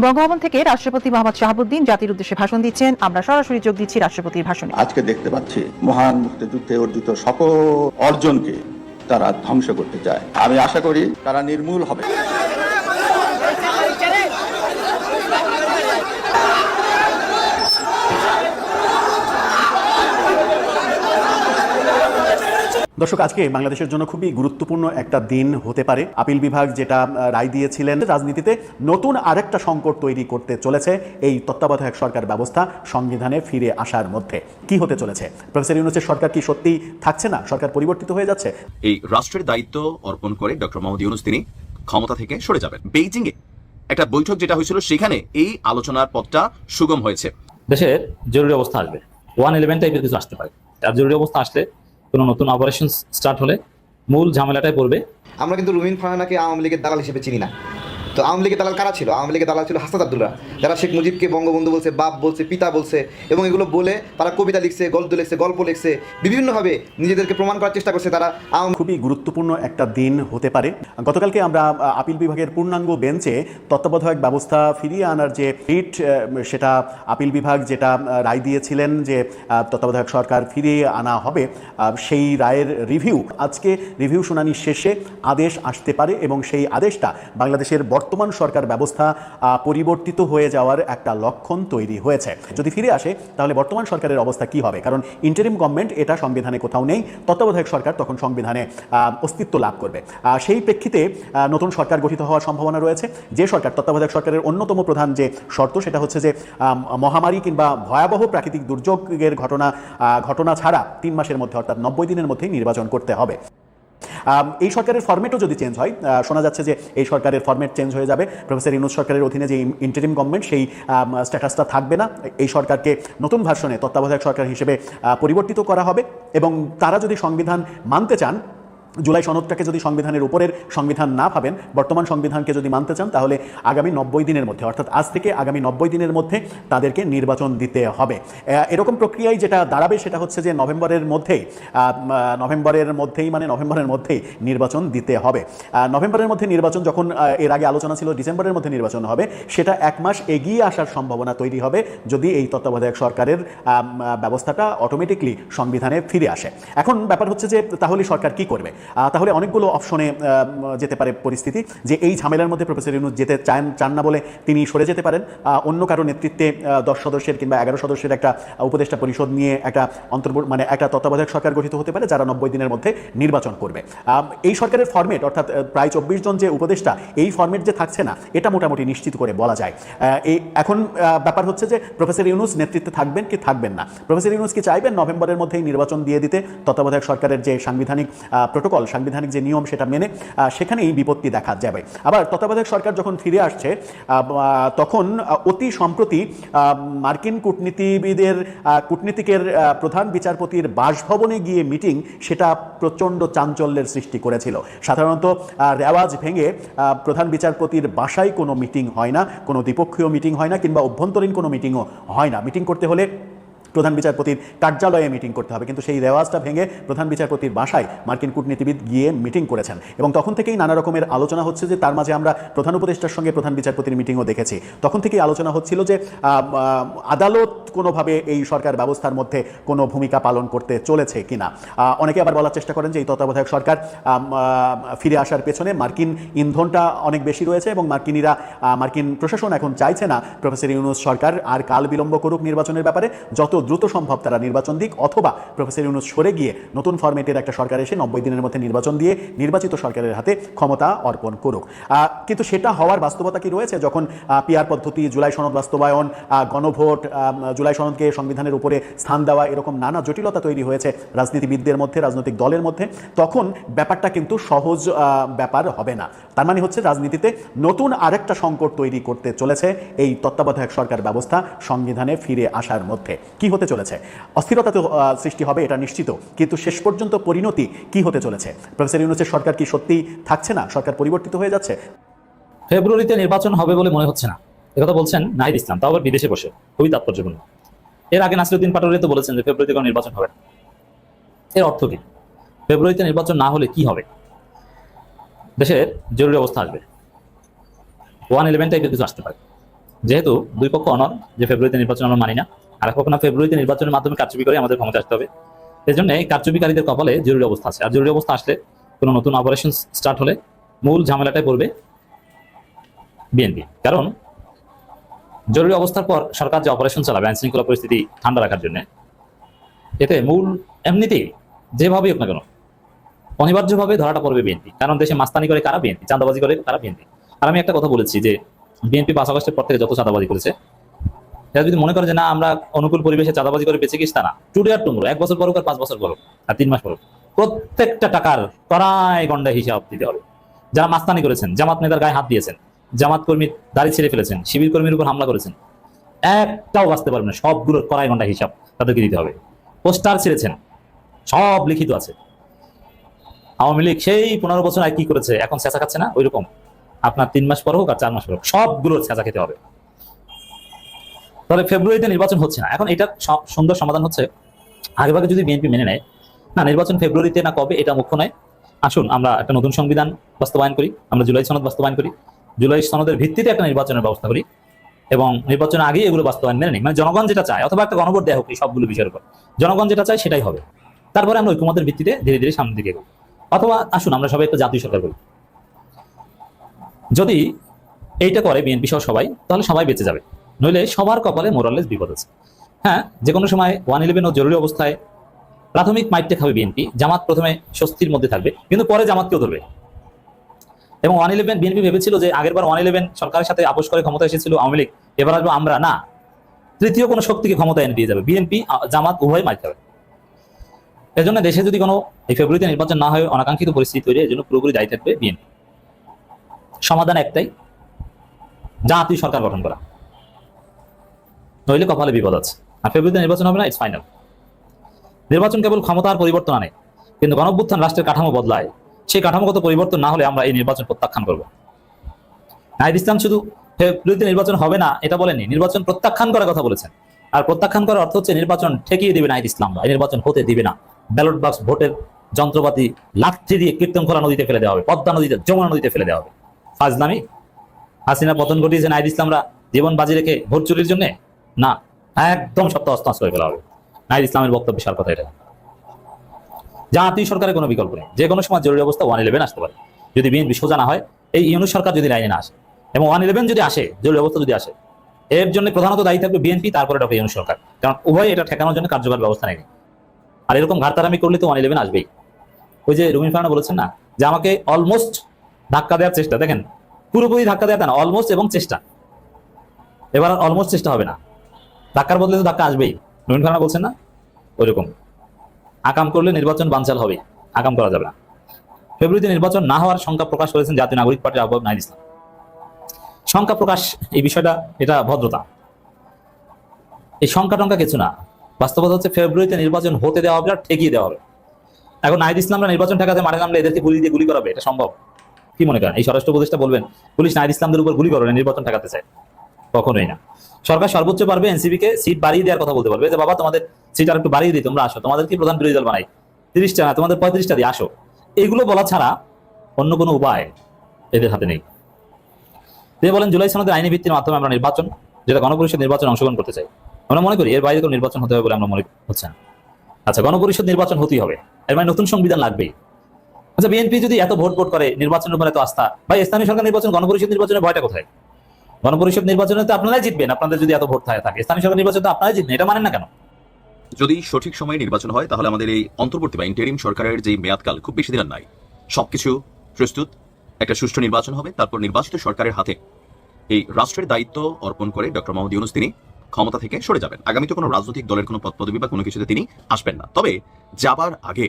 বঙ্গভবন থেকে রাষ্ট্রপতি মোহাম্মদ শাহাবুদ্দিন জাতির উদ্দেশ্যে ভাষণ দিচ্ছেন। আমরা সরাসরি যোগ দিচ্ছি রাষ্ট্রপতির ভাষণে। আজকে দেখতে পাচ্ছি মহান মুক্তিযুদ্ধে অর্জিত সকল অর্জনকে তারা ধ্বংস করতে চায়। আমি আশা করি তারা নির্মূল হবে। দর্শক, আজকে বাংলাদেশের জন্য খুবই গুরুত্বপূর্ণ একটা দিন হতে পারে। আপিল বিভাগ যেটা রায় দিয়েছিলেন, রাজনীতিতে নতুন আরেকটা সংকট তৈরি করতে চলেছে এই তত্ত্বাবধায়ক সরকার ব্যবস্থা সংবিধানে ফিরে আসার মধ্যে। কি হতে চলেছে? প্রফেসর ইউনূসের সরকার কি সত্যি থাকছে না? সরকার পরিবর্তিত হয়ে যাচ্ছে? এই রাষ্ট্রের দায়িত্ব অর্পণ করে ডক্টর মোহাম্মদ ইউনূস তিনি ক্ষমতা থেকে সরে যাবেন। বেইজিং এ একটা বৈঠক যেটা হয়েছিল, সেখানে এই আলোচনার পথটা সুগম হয়েছে। দেশের জরুরি অবস্থা আসবে, 111 টাইপের কিছু আসতে পারে। আর জরুরি অবস্থা আসলে কোনো নতুন অপারেশন স্টার্ট হলে মূল ঝামেলাটাই পড়বে। আমরা কিন্তু রুমিন ফারহানাকে আওয়ামী লীগের দালাল হিসেবে চিনি না। তো আওয়ামী লীগের দালাল কারা ছিল? আওয়ামী লীগের দালাল ছিল হাসনাত আব্দুল্লাহ, যারা শেখ মুজিবকে বঙ্গবন্ধু বলছে, বাপ বলছে, পিতা বলছে, এবং এগুলো বলে তারা কবিতা লিখছে, গল্প লিখছে, বিভিন্নভাবে নিজেদেরকে প্রমাণ করার চেষ্টা করছে তারা। খুবই গুরুত্বপূর্ণ একটা দিন হতে পারে। গতকালকে আমরা আপিল বিভাগের পূর্ণাঙ্গ বেঞ্চে তত্ত্বাবধায়ক ব্যবস্থা ফিরিয়ে আনার যে রিট, সেটা আপিল বিভাগ যেটা রায় দিয়েছিলেন যে তত্ত্বাবধায়ক সরকার ফিরিয়ে আনা হবে, সেই রায়ের রিভিউ, আজকে রিভিউ শুনানি শেষে আদেশ আসতে পারে এবং সেই আদেশটা বাংলাদেশের বর্তমান সরকার ব্যবস্থা পরিবর্তিত হয়ে যাওয়ার একটা লক্ষণ তৈরি হয়েছে। যদি ফিরে আসে তাহলে বর্তমান সরকারের অবস্থা কি হবে? কারণ ইন্টারিম গভর্নমেন্ট এটা সংবিধানে কোথাও নেই, তত্ত্বাবধায়ক সরকার তখন সংবিধানে অস্তিত্ব লাভ করবে। সেই প্রেক্ষিতে নতুন সরকার গঠিত হওয়ার সম্ভাবনা রয়েছে। যে সরকার, তত্ত্বাবধায়ক সরকারের অন্যতম প্রধান যে শর্ত সেটা হচ্ছে যে মহামারী কিংবা ভয়াবহ প্রাকৃতিক দুর্যোগের ঘটনা ছাড়া 3 মাসের মধ্যে, অর্থাৎ 90 দিনের মধ্যেই নির্বাচন করতে হবে। এই সরকারের ফরম্যাটও যদি চেঞ্জ হয়, শোনা যাচ্ছে যে এই সরকারের ফরম্যাট চেঞ্জ হয়ে যাবে। প্রফেসর ইউনূস সরকারের অধীনে যে ইন্টারিম গভর্নমেন্ট, সেই স্ট্যাটাসটা থাকবে না। এই সরকারকে নতুন ভার্সনে তত্ত্বাবধায়ক সরকার হিসেবে পরিবর্তিত করা হবে এবং তারা যদি সংবিধান মানতে চান, জুলাই সনদটাকে যদি সংবিধানের উপরের সংবিধান না ভাবেন, বর্তমান সংবিধানকে যদি মানতে চান, তাহলে আগামী 90 দিনের মধ্যে, অর্থাৎ আজ থেকে আগামী 90 দিনের মধ্যে তাদেরকে নির্বাচন দিতে হবে। এরকম প্রক্রিয়ায় যেটা দাঁড়াবে সেটা হচ্ছে যে নভেম্বরের মধ্যেই নির্বাচন দিতে হবে। নভেম্বরের মধ্যে নির্বাচন যখন, এর আগে আলোচনা ছিল ডিসেম্বরের মধ্যে নির্বাচন হবে, সেটা 1 মাস এগিয়ে আসার সম্ভাবনা তৈরি হবে যদি এই তত্ত্বাবধায়ক সরকারের ব্যবস্থাটা অটোমেটিকলি সংবিধানে ফিরে আসে। এখন ব্যাপার হচ্ছে যে তাহলে সরকার কি করবে? তাহলে অনেকগুলো অপশনে যেতে পারে পরিস্থিতি, যে এই ঝামেলার মধ্যে প্রফেসর ইউনূস যেতে চান না বলে তিনি সরে যেতে পারেন। অন্য কারো নেতৃত্বে 10 সদস্যের কিংবা 11 সদস্যের একটা উপদেষ্টা পরিষদ নিয়ে একটা একটা তত্ত্বাবধায়ক সরকার গঠিত হতে পারে, যারা 90 দিনের মধ্যে নির্বাচন করবে। এই সরকারের ফরম্যাট, অর্থাৎ প্রায় 24 জন যে উপদেষ্টা, এই ফরম্যাট যে থাকছে না, এটা মোটামুটি নিশ্চিত করে বলা যায়। এখন ব্যাপার হচ্ছে যে প্রফেসর ইউনূস নেতৃত্বে থাকবেন কি থাকবেন না। প্রফেসর ইউনূস কি চাইবেন নভেম্বরের মধ্যেই নির্বাচন দিয়ে দিতে? তত্ত্বাবধায়ক সরকারের যে সাংবিধানিক প্রোটোকল, সাংবিধানিক যে নিয়ম, সেটা মেনে সেখানেই বিপত্তি দেখা যাবে। আবার তত্ত্বাবধায়ক সরকার যখন ফিরে আসছে, তখন অতি সম্প্রতি মার্কিন কূটনীতিকের প্রধান বিচারপতির বাসভবনে গিয়ে মিটিং, সেটা প্রচণ্ড চাঞ্চল্যের সৃষ্টি করেছিল। সাধারণত রেওয়াজ ভেঙে প্রধান বিচারপতির বাসায় কোনো মিটিং হয় না, কোনো দ্বিপক্ষীয় মিটিং হয় না, কিংবা অভ্যন্তরীণ কোনো মিটিংও হয় না। মিটিং করতে হলে প্রধান বিচারপতির কার্যালয়ে মিটিং করতে হবে, কিন্তু সেই রেওয়াজটা ভেঙে প্রধান বিচারপতির বাসায় মার্কিন কূটনীতিবিদ গিয়ে মিটিং করেছেন এবং তখন থেকেই নানা রকমের আলোচনা হচ্ছে। যে তার মাঝে আমরা প্রধান উপদেষ্টার সঙ্গে প্রধান বিচারপতির মিটিংও দেখেছি। তখন থেকেই আলোচনা হচ্ছিল যে আদালত কোনোভাবে এই সরকার ব্যবস্থার মধ্যে কোনো ভূমিকা পালন করতে চলেছে কিনা। অনেকে আবার বলার চেষ্টা করেন যে এই তত্ত্বাবধায়ক সরকার ফিরে আসার পেছনে মার্কিন ইন্ধনটা অনেক বেশি রয়েছে এবং মার্কিন প্রশাসন এখন চাইছে না প্রফেসর ইউনূস সরকার আর কাল বিলম্ব করুক নির্বাচনের ব্যাপারে, যত দ্রুত সম্ভব তারা নির্বাচন দিক, অথবা প্রফেসর ইউনূস সরে গিয়ে নতুন ফরম্যাটের একটা সরকার এসে 90 দিনের মধ্যে নির্বাচন দিয়ে নির্বাচিত সরকারের হাতে ক্ষমতা অর্পণ করুক। কিন্তু সেটা হওয়ার বাস্তবতা কি রয়েছে? যখন পিআর পদ্ধতি, জুলাই সনদ বাস্তবায়ন, গণভোট, জুলাই সনদকে সংবিধানের উপরে স্থান দেওয়া, এরকম নানা জটিলতা তৈরি হয়েছে রাজনীতিবিদদের মধ্যে, রাজনৈতিক দলের মধ্যে, তখন ব্যাপারটা কিন্তু সহজ ব্যাপার হবে না। তার মানে হচ্ছে রাজনীতিতে নতুন আরেকটা সংকট তৈরি করতে চলেছে এই তত্ত্বাবধায়ক সরকার ব্যবস্থা সংবিধানে ফিরে আসার মধ্যে। কি হতে চলেছে? অস্থিরতা তো সৃষ্টি হবে, এটা নিশ্চিত, কিন্তু শেষ পর্যন্ত পরিণতি কি হতে চলেছে? প্রফেসর ইউনূসের সরকার কি সত্যি থাকছে না? সরকার পরিবর্তিত হয়ে যাচ্ছে? ফেব্রুয়ারিতে নির্বাচন হবে বলে মনে হচ্ছে না, একথা বলছেন নাহিদ ইসলাম, তাও আবার বিদেশে বসে। খুবই তাৎপর্যপূর্ণ। এর আগে নাসিরউদ্দিন পাটোয়ারি তো বলেছেন যে ফেব্রুয়ারিতে কোনো নির্বাচন হবে না। এর অর্থ কি? ফেব্রুয়ারিতে নির্বাচন না হলে কি হবে? দেশের জরুরি অবস্থা আসবে, 111 টাইপের কিছু আসতে পারে। যেহেতু দুই পক্ষ অনর যে ফেব্রুয়ারিতে নির্বাচন আমরা মানি না, আর এক পক্ষ না ফেব্রুয়ারিতে নির্বাচনের মাধ্যমে কারচুপি করে আমাদের ক্ষমতা আসতে হবে, এই জন্য এই কারচুপিকারীদের কপালে জরুরি অবস্থা আছে। আর জরুরি অবস্থা আসলে কোনো নতুন অপারেশন স্টার্ট হলে মূল ঝামেলাটাই পড়বে বিএনপি। কারণ জরুরি অবস্থার পর সরকার যে অপারেশন চালাবে আইন শৃঙ্খলা পরিস্থিতি ঠান্ডা রাখার জন্য, এতে মূল এমনিতেই যেভাবেই হোক না কেন অনিবার্যভাবে ধরাটা পড়বে বিএনপি। কারণ দেশে মাস্তানি করে কারা? বিএনপি। চাঁদাবাজি করে কারা? বিএনপি। আর আমি একটা কথা বলেছি যে বিএনপি 5 আগস্টের পর থেকে যত চাঁদাবাজি করেছে, এরা যদি মনে করে যে না আমরা অনুকূল পরিবেশে চাঁদাবাজি করে বেঁচে গেছি, তা না। টুডে আর টুমরো, 1 বছর পর হোক আর 5 বছর পর হোক আর 3 মাস পর হোক, প্রত্যেকটা টাকার কড়াই গন্ডায় হিসাব দিতে হবে। যারা মাস্তানি করেছেন, জামাত নেতার গায়ে হাত দিয়েছেন, জামাত কর্মীর দাড়ি ছিঁড়ে ফেলেছেন, শিবির কর্মীর উপর হামলা করেছেন, একটাও বাঁচতে পারবেন না। সবগুলোর কড়াই গন্ডায় হিসাব তাদেরকে দিতে হবে। পোস্টার ছিঁড়েছেন, সব লিখিত আছে। আওয়ামী লীগ সেই 15 বছর আগে কি করেছে এখন চেঁচা খাচ্ছে না? ওইরকম আপনার 3 মাস পর হোক আর 4 মাস পর হোক সবগুলোর চেঁচা খেতে হবে। তাহলে ফেব্রুয়ারিতে নির্বাচন হচ্ছে না, এখন এটা সুন্দর সমাধান হচ্ছে আগেভাগে যদি বিএনপি মেনে নেয় না নির্বাচন ফেব্রুয়ারিতে না কবে এটা মুখ্য নয়, আসুন আমরা একটা নতুন সংবিধান বাস্তবায়ন করি, আমরা জুলাই সনদ বাস্তবায়ন করি, জুলাই সনদের ভিত্তিতে একটা নির্বাচনের ব্যবস্থা করি এবং নির্বাচনের আগেই এগুলো বাস্তবায়ন মেনে নিই। মানে জনগণ যেটা চায়, অথবা একটা গণভোট দেওয়া হোক এই সবগুলো বিষয়ের উপর, জনগণ যেটা চায় সেটাই হবে। তারপরে আমরা ঐক্যমতের ভিত্তিতে ধীরে ধীরে সামনের দিকে এগোই। অথবা আসুন আমরা সবাই একটা জাতীয় সরকার করি। যদি এইটা করে বিএনপি সহ সবাই, তাহলে সবাই বেঁচে যাবে, নইলে সবার কপালে মোরালেস বিপদ আছে। হ্যাঁ, যে কোনো সময় 111 ও জরুরি অবস্থায় প্রাথমিক মাইটে খাবে বিএনপি, জামাত প্রথমে স্বস্তির মধ্যে থাকবে, কিন্তু পরে জামাতকেও ধরবে। এবং 111 বিএনপি ভেবেছিল যে আগেরবার 111 সরকারের সাথে আপোষ করে ক্ষমতা এসেছিল আওয়ামী লীগ, এবার আসবো আমরা, না, তৃতীয় কোনো শক্তিকে ক্ষমতা এনে দিয়ে যাবে বিএনপি, জামাত উভয় মাইট খাবে। এজন্য দেশে যদি কোনো এই ফেব্রুয়ারিতে নির্বাচন না হয় অনাকাঙ্ক্ষিত পরিস্থিতি তৈরি, এর জন্য পুরোপুরি দায়ী থাকবে বিএনপি। সমাধান একটাই, জাতীয় সরকার গঠন করা, নইলে কপালে বিপদ আছে। আর ফেব্রুয়ারিতে নির্বাচন হবে না, ইটস ফাইনাল। নির্বাচন কেবল ক্ষমতার পরিবর্তন আনে, কিন্তু গণঅভ্যুত্থান রাষ্ট্রের কাঠামো বদলায়। সেই কাঠামোগত পরিবর্তন না হলে আমরা এই নির্বাচন প্রত্যাখ্যান করব। নাহিদ ইসলাম শুধু ফেব্রুয়ারিতে নির্বাচন হবে না এটা বলেননি, নির্বাচন প্রত্যাখ্যান করার কথা বলেছেন। আর প্রত্যাখ্যান করার অর্থ হচ্ছে নির্বাচন ঠেকিয়ে দিবে নাহিদ ইসলামরা, এই নির্বাচন হতে দিবে না। ব্যালট বাক্স ভোটের যন্ত্রপাতি লাঠি দিয়ে কীর্তনখোলা নদীতে ফেলে দেওয়া হবে, পদ্মা নদীতে, যমুনা নদীতে ফেলে দেওয়া হবে। ফাজলামি। হাসিনা পতন ঘটিয়েছে নাহিদ ইসলামরা জীবন বাজি রেখে ভোট চুরির জন্য? না, একদম সপ্তাহ অস্তাস করে ফেলা হবে। নাহিদ ইসলামের বক্তব্য সার কথা এটা। জাতীয় সরকারের কোনো বিকল্প নেই, যে কোনো সময় জরুরি অবস্থা 111 আসতে পারে যদি বিএনপি সোজা না হয়, এই ইউনূস সরকার যদি লাইনে না আসে এবং 111 যদি আসে, জরুরি অবস্থা যদি আসে, এর জন্য প্রধানত দায়ী থাকবে বিএনপি, তারপরে ডক্টর ইউনূস সরকার, কারণ উভয় এটা ঠেকানোর জন্য কার্যকর ব্যবস্থা নেয়নি। আর এরকম ঘাটতারামি করলে তো 111 আসবেই। ওই যে রুমিন ফারহানা বলেছেন না যে আমাকে অলমোস্ট ধাক্কা দেওয়ার চেষ্টা, দেখেন পুরোপুরি ধাক্কা দেওয়া না, অলমোস্ট এবং চেষ্টা। এবার আর অলমোস্ট চেষ্টা হবে না, ধাক্কার বদলে তো ধাক্কা আসবেই। রুমিন ফারহানা বলছেন না, ওইরকম আকাম করলে নির্বাচন বানচাল হবে, আকাম করা যাবে না। ফেব্রুয়ারিতে নির্বাচন না হওয়ার শঙ্কা প্রকাশ করেছেন জাতীয় নাগরিক পার্টির আহ্বায়ক নাহিদ ইসলাম। শঙ্কা প্রকাশ এই বিষয়টা, এটা ভদ্রতা। এই শঙ্কা টঙ্কা কিছু না, বাস্তবতা হচ্ছে ফেব্রুয়ারিতে নির্বাচন হতে দেওয়া হবে আর ঠেকিয়ে দেওয়া হবে। এখন নাহিদ ইসলামরা নির্বাচন ঠেকাতে মাঠে নামলে এদেরকে গুলি দিয়ে গুলি করাবে, এটা সম্ভব? কি মনে করেন এই স্বরাষ্ট্র উপদেষ্টা বলবেন পুলিশ নাহিদ ইসলামদের উপর গুলি করে নির্বাচন ঠেকাতে চায়? কখনোই না। সরকার সর্বোচ্চ পারবে এনসিপি কে সিট বাড়িয়ে দেওয়ার কথা বলতে পারবে, যে বাবা তোমাদের সিট আর একটু বাড়িয়ে দিই, তোমরা আসো, তোমাদের কি প্রধান বিরোধী দল বানাই, 30টা না তোমাদের 35টা দিয়ে আসো। এগুলো বলা ছাড়া অন্য কোনো উপায় এদের হাতে নেই। তিনি বলেন জুলাই সনদের আইনি ভিত্তির মাধ্যমে আমরা নির্বাচন, যেটা গণপরিষদ নির্বাচন অংশগ্রহণ করতে চাই, আমরা মনে করি এর বাইরে কোনো নির্বাচন হতে হবে বলে আমরা মনে হচ্ছে না। আচ্ছা, গণপরিষদ নির্বাচন হতেই হবে, এর মানে নতুন সংবিধান লাগবেই। আচ্ছা, বিএনপি যদি এত ভোট করে, নির্বাচনের উপর এত আস্থা, ভাই স্থানীয় সরকার নির্বাচন, গণপরিষদ নির্বাচনের ভয়টা কোথায়? গণপরিষদ নির্বাচনে তো আপনারাই জিতবেন, আপনাদের যদি এত ভোট থাকে। স্থানীয় সরকার নির্বাচন তো আপনারাই জিতবেন, এটা মানেন না কেন? যদি সঠিক সময়ে নির্বাচন হয় তাহলে আমাদের এই অন্তর্বর্তী বা ইন্টারিম সরকারের যে মেয়াদকাল খুব বেশি দিন নাই, সবকিছু প্রস্তুত, একটা সুষ্ঠু নির্বাচন হবে, তারপর নির্বাচিত সরকারের হাতে এই রাষ্ট্রের দায়িত্ব অর্পণ করে ডক্টর মোহাম্মদ ইউনূস তিনি ক্ষমতা থেকে সরে যাবেন। আগামীতে কোনো রাজনৈতিক দলের কোনো পদপদবি বা কোনো কিছুতে তিনি আসবেন না। তবে যাবার আগে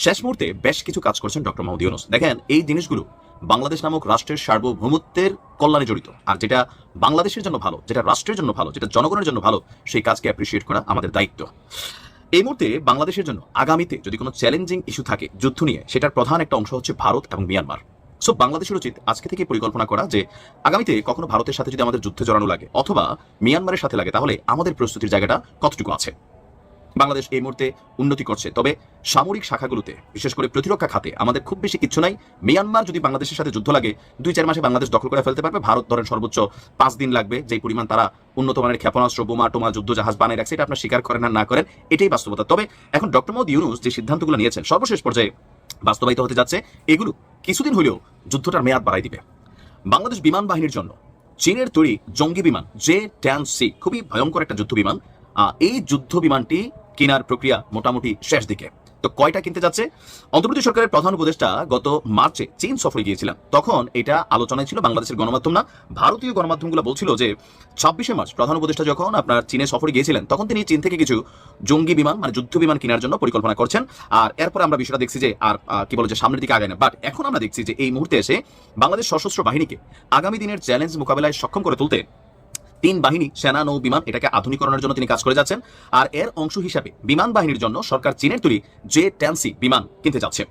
শেষ মুহূর্তে বেশ কিছু কাজ করছেন ডক্টর মোহাম্মদ ইউনূস। দেখেন, এই জিনিসগুলো বাংলাদেশ নামক রাষ্ট্রের সার্বভৌমত্বের কল্যাণে জড়িত, আর যেটা বাংলাদেশের জন্য ভালো, যেটা রাষ্ট্রের জন্য ভালো, যেটা জনগণের জন্য ভালো, সেই কাজকে অ্যাপ্রিসিয়েট করা আমাদের দায়িত্ব। এই মুহূর্তে বাংলাদেশের জন্য আগামীতে যদি কোনো চ্যালেঞ্জিং ইস্যু থাকে যুদ্ধ নিয়ে, সেটার প্রধান একটা অংশ হচ্ছে ভারত এবং মিয়ানমার। সো বাংলাদেশের উচিত আজকে থেকে পরিকল্পনা করা যে আগামীতে কখনো ভারতের সাথে যদি আমাদের যুদ্ধে জড়ানো লাগে অথবা মিয়ানমারের সাথে লাগে, তাহলে আমাদের প্রস্তুতির জায়গাটা কতটুকু আছে। বাংলাদেশ এই মুহূর্তে উন্নতি করছে, তবে সামরিক শাখাগুলোতে বিশেষ করে প্রতিরক্ষা খাতে আমাদের খুব বেশি কিচ্ছু নাই। মিয়ানমার যদি বাংলাদেশের সাথে যুদ্ধ লাগে 2-4 মাসে বাংলাদেশ দখল করে ফেলতে পারবে। ভারত ধরেন সর্বোচ্চ 5 দিন লাগবে, যেই পরিমাণ তারা উন্নত মানের ক্ষেপণাস্ত্র, বোমা টোমা, যুদ্ধ জাহাজ বানিয়ে রাখছে। এটা আপনার স্বীকার করেন আর না করেন, এটাই বাস্তবতা। তবে এখন ডক্টর মোহাম্মদ ইউনূস যে সিদ্ধান্তগুলো নিয়েছেন সর্বশেষ পর্যায়ে বাস্তবায়িত হতে যাচ্ছে, এগুলো কিছুদিন হলেও যুদ্ধটার মেয়াদ বাড়াই দিবে। বাংলাদেশ বিমান বাহিনীর জন্য চীনের তৈরি জঙ্গি বিমান J-10C খুবই ভয়ঙ্কর একটা যুদ্ধ বিমান। এই যুদ্ধ বিমানটি কেনার প্রক্রিয়া মোটামুটি শেষ দিকে। তো কয়টা কিনতে যাচ্ছে? অন্তর্বর্তী সরকারের প্রধান উপদেষ্টা গত মার্চে চীন সফরে গিয়েছিলেন, তখন এটা আলোচনায় ছিল। বাংলাদেশের গণমাধ্যম না, ভারতীয় গণমাধ্যমগুলো বলছিল যে 26শে মার্চ প্রধান উপদেষ্টা যখন আপনার চীনে সফরে গিয়েছিলেন, তখন তিনি চীন থেকে কিছু জঙ্গি বিমান মানে যুদ্ধ বিমান কেনার জন্য পরিকল্পনা করছেন। আর এরপরে আমরা বিষয়টা দেখছি যে আর কি বলে যে সামনের দিকে আগায় না। বাট এখন আমরা দেখছি যে এই মুহূর্তে এসে বাংলাদেশ সশস্ত্র বাহিনীকে আগামী দিনের চ্যালেঞ্জ মোকাবেলায় সক্ষম করে তুলতে 3 বাহিনী, সেনা, নৌ, বিমান এটাকে আধুনিকরণের জন্য তিনি কাজ করে যাচ্ছেন। আর এর অংশ হিসাবে বিমান বাহিনীর জন্য সরকার চীনের তৈরি J-10C বিমান কিনতে যাচ্ছে।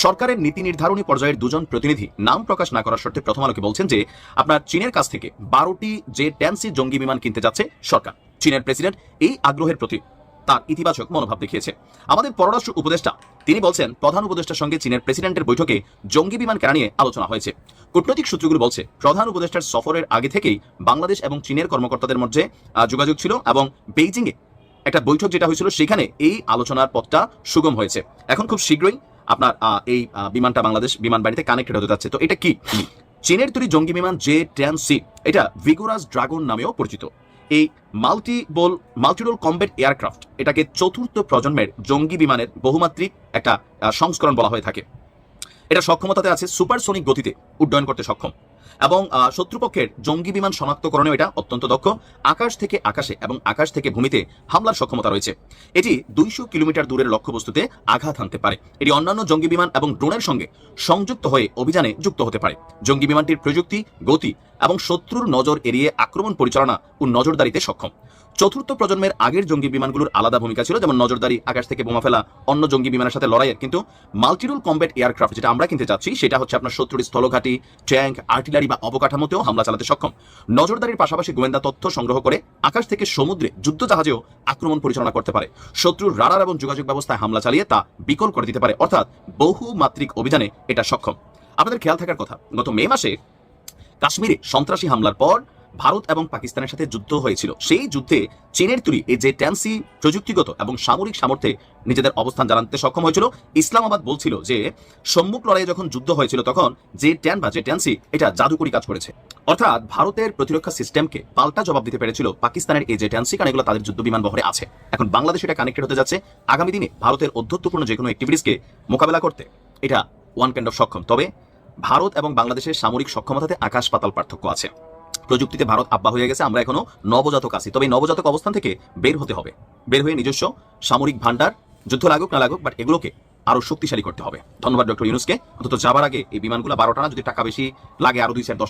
সরকারের নীতি নির্ধারণী পর্যায়ের 2 জন প্রতিনিধি নাম প্রকাশ না করার শর্তে প্রথম আলোকে বলছেন যে আপনার চীনের কাছ থেকে 12টি J-10C জঙ্গি বিমান কিনতে যাচ্ছে সরকার। চীনের প্রেসিডেন্ট এই আগ্রহের প্রতি তার ইতিবাচক মনোভাব দেখিয়েছে। আমাদের পররাষ্ট্র উপদেষ্টা তিনি বলছেন, প্রধান উপদেষ্টার সঙ্গে চীনের প্রেসিডেন্টের বৈঠকে জঙ্গি বিমান কেনা নিয়ে আলোচনা হয়েছে। কূটনৈতিক সূত্রগুলো বলছে, প্রধান উপদেষ্টার সফরের আগে থেকেই বাংলাদেশ এবং চীনের কর্মকর্তাদের মধ্যে যোগাযোগ ছিল এবং বেইজিংয়ে একটা বৈঠক যেটা হয়েছিল সেখানে এই আলোচনার পথটা সুগম হয়েছে। এখন খুব শীঘ্রই আপনার এই বিমানটা বাংলাদেশ বিমান বাহিনীতে কানেক্টেড হতে যাচ্ছে। তো এটা কি? চীনের তৈরি জঙ্গি বিমান J-10C এটা ভিগোরাস ড্রাগন নামেও পরিচিত। এই মাল্টিরোল কমব্যাট এয়ারক্রাফট এটাকে 4র্থ প্রজন্মের জঙ্গি বিমানের বহুমাত্রিক একটা সংস্করণ বলা হয়ে থাকে। এটা সক্ষমতাতে আছে সুপারসোনিক গতিতে উড্ডয়ন করতে সক্ষম এবং শত্রুপক্ষের জঙ্গি বিমান শনাক্তকরণে এটা অত্যন্ত দক্ষ। আকাশ থেকে আকাশে এবং আকাশ থেকে ভূমিতে হামলার সক্ষমতা রয়েছে। এটি 200 কিলোমিটার দূরের লক্ষ্যবস্তুতে আঘাত হানতে পারে। এটি অন্যান্য জঙ্গি বিমান এবং ড্রোনের সঙ্গে সংযুক্ত হয়ে অভিযানে যুক্ত হতে পারে। জঙ্গি বিমানটির প্রযুক্তি, গতি এবং শত্রুর নজর এড়িয়ে আক্রমণ পরিচালনা ও নজরদারিতে সক্ষম। 4র্থ প্রজন্মের আগের জঙ্গি বিমানগুলোর আলাদা ভূমিকা ছিল, যেমন নজরদারি, আকাশ থেকে বোমা ফেলা, অন্য জঙ্গি বিমানের সাথে লড়াইয়ের। কিন্তু মাল্টিরোল কমব্যাট এয়ারক্রাফট যেটা আমরা কিনতে চাচ্ছি সেটা হচ্ছে আপনার শত্রুর স্থলঘাটি, ট্যাঙ্ক, আর্টিলারি বা অবকাঠামোতেও হামলা চালাতে সক্ষম। নজরদারির পাশাপাশি গোয়েন্দা তথ্য সংগ্রহ করে আকাশ থেকে সমুদ্রে যুদ্ধ জাহাজেও আক্রমণ পরিচালনা করতে পারে। শত্রুর রাডার এবং যোগাযোগ ব্যবস্থায় হামলা চালিয়ে তা বিকল করে দিতে পারে, অর্থাৎ বহুমাত্রিক অভিযানে এটা সক্ষম। আপনাদের খেয়াল থাকার কথা, গত মে মাসে কাশ্মীরে সন্ত্রাসী হামলার পর ভারত এবং পাকিস্তানের সাথে যুদ্ধ হয়েছিল। সেই যুদ্ধে চীনের তৈরি এই J-10C প্রযুক্তিগত এবং সামরিক সামর্থ্যে নিজেদের অবস্থান জানাতে সক্ষম হয়েছিল। ইসলামাবাদ বলছিল যে সম্মুখ লড়াইয়ে যখন যুদ্ধ হয়েছিল তখন J-10 বা J-10C এটা জাদুকরি কাজ করেছে। অর্থাৎ ভারতের প্রতিরক্ষা সিস্টেমকে পাল্টা জবাব দিতে পেরেছিল পাকিস্তানের এই J-10C, কারণ এগুলো তাদের যুদ্ধ বিমান বহরে আছে। এখন বাংলাদেশ এটা কানেক্টেড হতে যাচ্ছে। আগামী দিনে ভারতের অধ্যত্বপূর্ণ যে কোনো অ্যাক্টিভিটিসকে মোকাবেলা করতে এটা ওয়ান কাইন্ড অফ সক্ষম। তবে ভারত এবং বাংলাদেশের সামরিক সক্ষমতাতে আকাশ পাতাল পার্থক্য আছে। প্রযুক্তিতে ভারত আব্বা হয়ে গেছে, আমরা এখনো নবজাতক আছি। তবে নবজাতক অবস্থান থেকে বের হতে হবে, বের হয়ে নিজস্ব সামরিক ভান্ডার, যুদ্ধ লাগুক না লাগুক, বাট এগুলোকে আরো শক্তিশালী করতে হবে। ধন্যবাদ ডক্টর ইউনূসকে। অন্তত যাবার আগে এই বিমানগুলো 12টা না, যদি টাকা বেশি লাগে আরো 2-4-10